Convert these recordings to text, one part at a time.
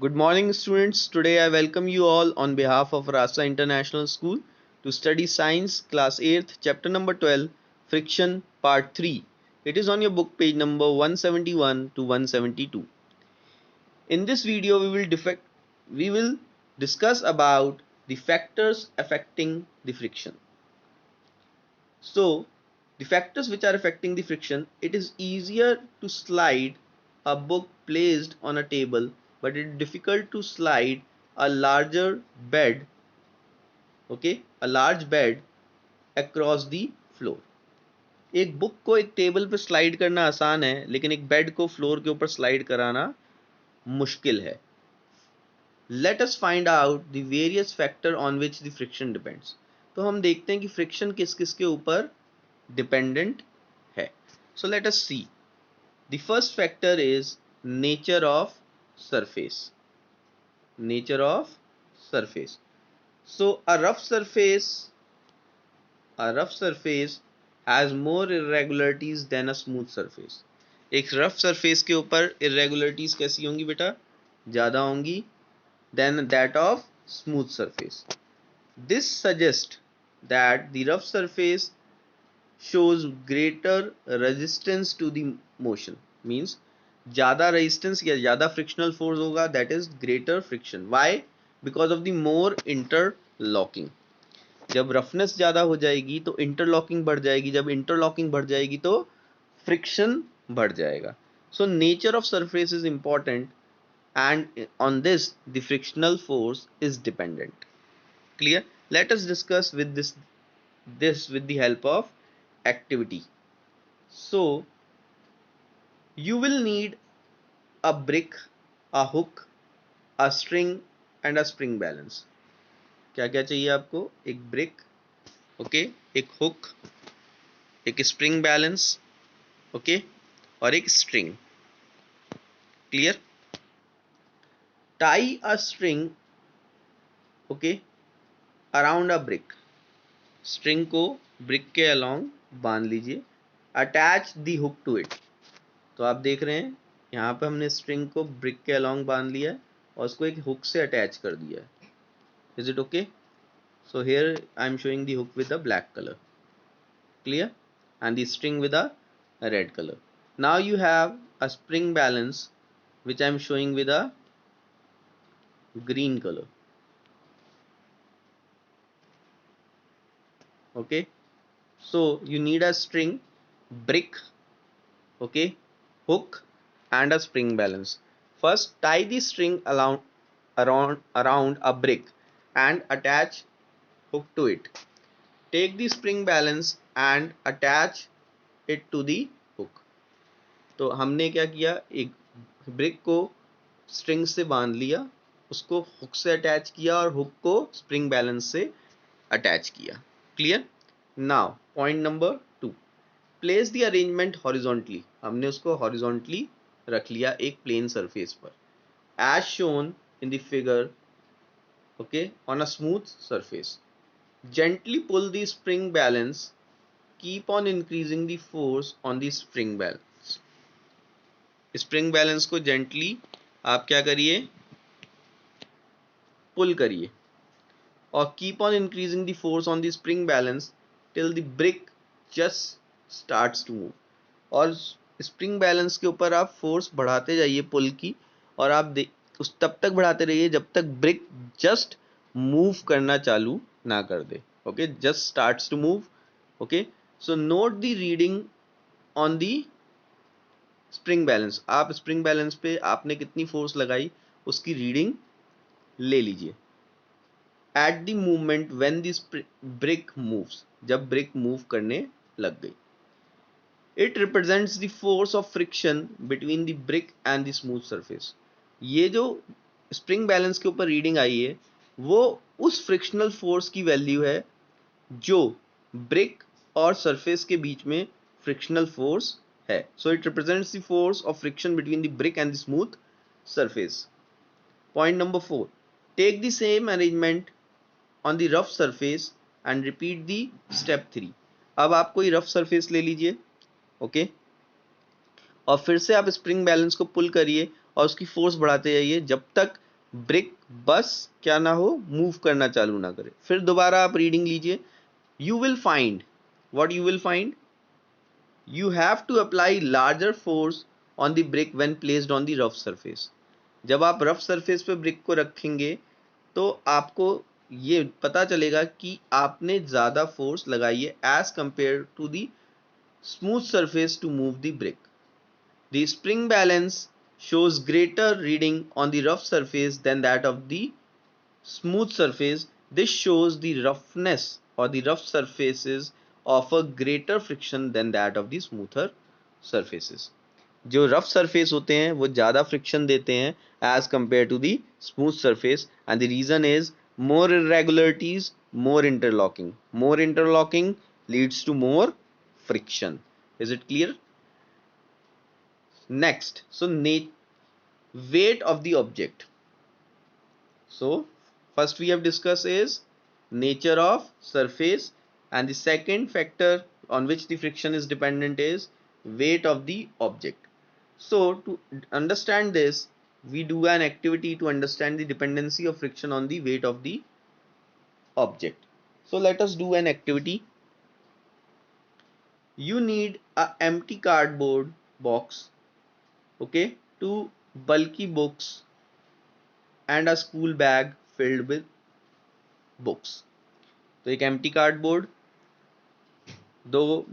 Good morning, students. Today I welcome you all on behalf of Rasa International School to study Science Class 8th, Chapter number 12, Friction Part 3. It is on your book page number 171 to 172. In this video, we will discuss about the factors affecting the friction. So, the factors which are affecting the friction, it is easier to slide a book placed on a table, but it is difficult to slide a larger bed, okay, a large bed across the floor. एक book को एक table पर slide करना आसान है, लेकिन एक bed को फ्लोर के ऊपर स्लाइड कराना मुश्किल है. Let us find out the various factor on which the friction depends. तो हम देखते हैं कि फ्रिक्शन किस किस के ऊपर डिपेंडेंट है. So let us see. The first factor is nature of surface. Nature of surface. So a rough surface has more irregularities than a smooth surface. एक रफ सरफेस के ऊपर irregularities कैसी होंगी बेटा? ज़्यादा होंगी than that of smooth surface. This suggests that the rough surface shows greater resistance to the motion. Means ज़्यादा resistance या ज़्यादा frictional force होगा, that is greater friction. Why? Because of the more interlocking. जब roughness ज़्यादा हो जाएगी तो interlocking बढ़ जाएगी, जब इंटरलॉकिंग बढ़ जाएगी तो फ्रिक्शन बढ़ जाएगा. So nature of surface is important, and on this the frictional force is dependent. Clear? Let us discuss with this with the help of activity. So you will need a brick, a hook, a string and a spring balance. क्या क्या चाहिए आपको? एक brick, okay, एक hook, एक spring balance, okay, और एक string. Clear? Tie a string, okay, around a brick. String को ब्रिक के अलोंग बांध लीजिए. Attach the hook to it. तो आप देख रहे हैं यहाँ पे हमने स्ट्रिंग को ब्रिक के अलोंग बांध लिया है और उसको एक हुक से अटैच कर दिया है. Is it okay? So here I am showing the hook with a black color, clear, and the string with a red color. Now you have a spring balance which I am showing with a green color. Okay, so you need a string, brick, okay, hook and a spring balance. First tie the string around a brick and attach hook to it. Take the spring balance and attach it to the hook. तो हमने क्या किया, एक brick को string से बांध लिया, उसको हुक से अटैच किया और हुक को स्प्रिंग बैलेंस से अटैच किया. Clear? Now point number 2, place the arrangement horizontally. हमने उसको हॉरिजॉन्टली रख लिया एक प्लेन सरफेस पर, as shown in the figure, okay, on a smooth surface. Gently pull the spring balance. Keep on increasing the force on the spring balance. Spring balance को gently आप क्या करिए, पुल करिए और keep on increasing the force on the spring balance till the brick just starts to move. और spring balance के ऊपर आप force बढ़ाते जाइए पुल की, और आप उस तब तक बढ़ाते रहिए जब तक brick just move करना चालू ना कर दे. Okay, just starts to move. Okay, so note the reading on the spring balance. आप spring balance पे आपने कितनी force लगाई उसकी reading ले लीजिए. At the moment when this brick moves, जब brick move करने लग गई, it represents the force of friction between the brick and the smooth surface. ये जो spring balance के ऊपर reading आई है वो उस frictional force की value है जो ब्रिक और सरफेस के बीच में फ्रिक्शनल फोर्स है. So it represents the force of friction between the brick and the smooth surface. Point number 4, take the same arrangement on the rough surface and repeat the step 3. अब आप कोई rough surface ले लीजिए, okay, और फिर से आप spring balance को पुल करिए और उसकी फोर्स बढ़ाते जाइए जब तक ब्रिक बस क्या ना हो, मूव करना चालू ना करे। फिर दोबारा आप रीडिंग लीजिए, you will find, what you will find, you have to apply larger force on the brick when placed on the rough surface। जब आप रफ सरफेस पे ब्रिक को रखेंगे तो आपको ये पता चलेगा कि आपने ज़्यादा फोर्स लगाई है as compare to the smooth surface to move the brick. The spring balance shows greater reading on the rough surface than that of the smooth surface। This shows the roughness or the rough surfaces offer greater friction than that of the smoother surfaces। जो rough surface होते हैं वो ज़्यादा friction देते हैं as compare to the smooth surface, and the reason is more irregularities, more interlocking leads to more friction। Is it clear? Next, so weight of the object। So first we have discussed is nature of surface, and the second factor on which the friction is dependent is weight of the object। So to understand this, we do an activity to understand the dependency of friction on the weight of the object। So let us do an activity। You need a empty cardboard box, okay, two bulky books and a school bag filled with books। तो एक empty cardboard, दो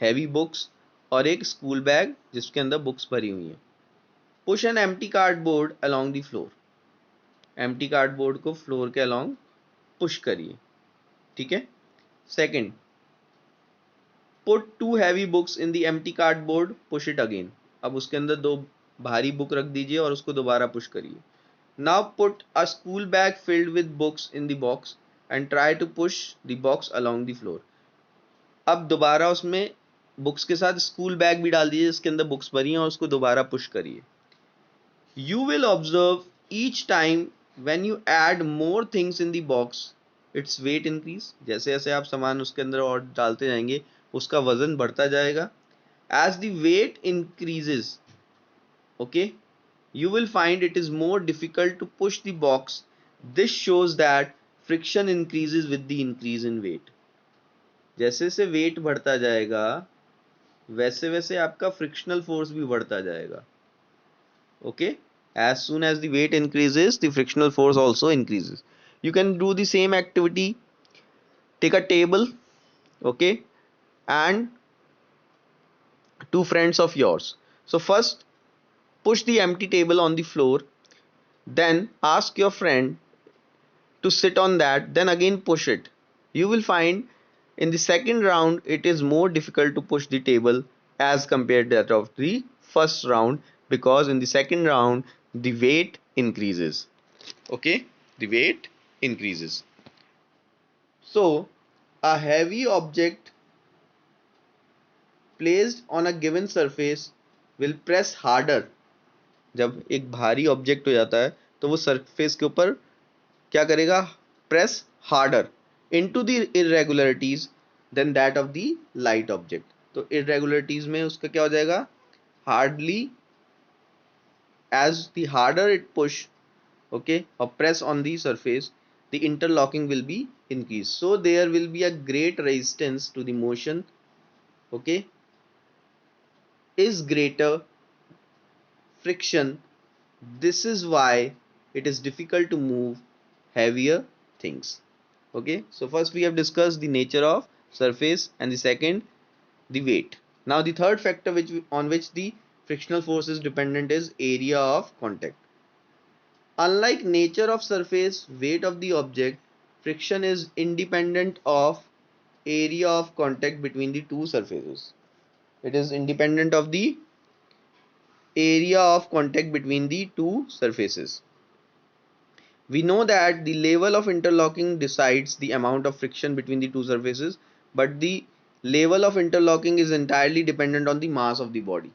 heavy books और एक school bag जिसके अंदर books भरी हुई हैं। Push an empty cardboard along the floor. Empty cardboard को फ्लोर के अलोंग पुश करिए, ठीक है। Second, put two heavy books in the empty cardboard, push it again. अब उसके अंदर दो भारी बुक रख दीजिए और उसको दोबारा पुश करिए। Now put a school bag filled with books in the box and try to push the box along the floor. अब दोबारा उसमें बुक्स के साथ स्कूल बैग भी डाल दीजिए जिसके अंदर बुक्स भरी हैं और उसको दोबारा पुश करिए। You will observe each time when you add more things in the box its weight increase. जैसे जैसे आप सामान उसके अंदर और डालते जाएंगे उसका वजन बढ़ता जाएगा। As the weight increases, okay, you will find it is more difficult to push the box। This shows that friction increases with the increase in weight। जैसे जैसे वेट बढ़ता जाएगा वैसे वैसे आपका फ्रिक्शनल फोर्स भी बढ़ता जाएगा, okay. As soon as the weight increases, the frictional force also increases। You can do the same activity, take a table, okay, and two friends of yours। So first push the empty table on the floor, then ask your friend to sit on that, then again push it। You will find in the second round it is more difficult to push the table as compared to that of the first round, because in the second round the weight increases, okay, the weight increases। So a heavy object placed on a given surface will press harder। जब एक भारी object हो जाता है तो वो surface के ऊपर क्या करेगा, press harder into the irregularities then that of the light object. तो इरेगुलरिटीज में उसका क्या हो जाएगा, hardly, as the harder it push, okay, or press on the surface, the interlocking will be increased, so there will be a great resistance to the motion, okay, is greater friction। This is why it is difficult to move heavier things, okay। So first we have discussed the nature of surface, and the second the weight। Now the third factor on which the frictional force is dependent is area of contact। Unlike nature of surface, weight of the object, friction is independent of area of contact between the two surfaces। It is independent of the area of contact between the two surfaces। We know that the level of interlocking decides the amount of friction between the two surfaces, but the level of interlocking is entirely dependent on the mass of the body।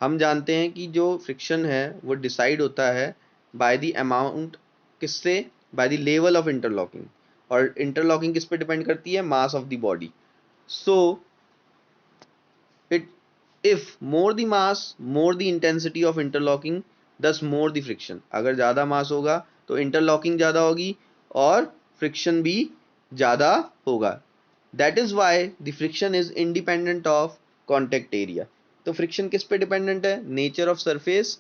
हम जानते हैं कि जो friction है वो decide होता है by the amount, किससे, by the level of interlocking. और इंटरलॉकिंग किस पे डिपेंड करती है, mass of the body. So it if more the mass, more the intensity of interlocking, दस मोर द फ्रिक्शन। अगर ज़्यादा मास होगा तो इंटरलॉकिंग ज़्यादा होगी और फ्रिक्शन भी ज़्यादा होगा। That is why the friction is independent of contact area. तो फ्रिक्शन किस पे डिपेंडेंट है? Nature of surface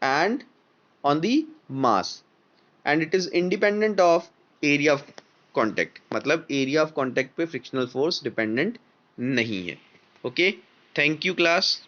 and on the mass, and it is independent of area of contact. मतलब एरिया ऑफ कॉन्टेक्ट पे frictional force dependent नहीं है। Okay, thank you class.